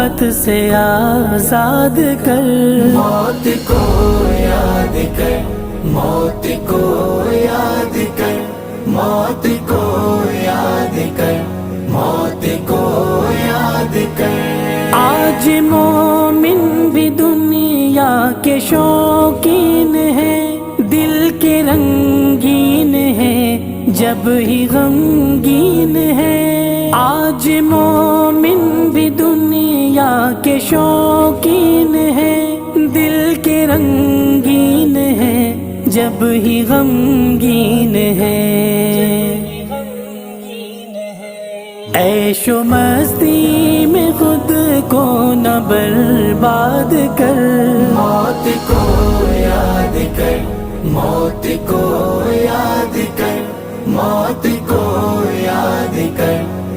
غربت سے آزاد کر، موت کو یاد کر، موت کو یاد کر، موت کو یاد کر، موت کو یاد کر۔ آج مومن بھی دنیا کے شوقین ہے، دل کے رنگین ہے جب ہی غمگین ہے۔ آج مومن بھی دنیا کے شوقین ہے، دل کے رنگین ہے جب ہی غمگین ہے۔ عیش و مستی میں خود کو نہ برباد کر، موت کو یاد کر، موت کو یاد کر، موت کو یاد کر۔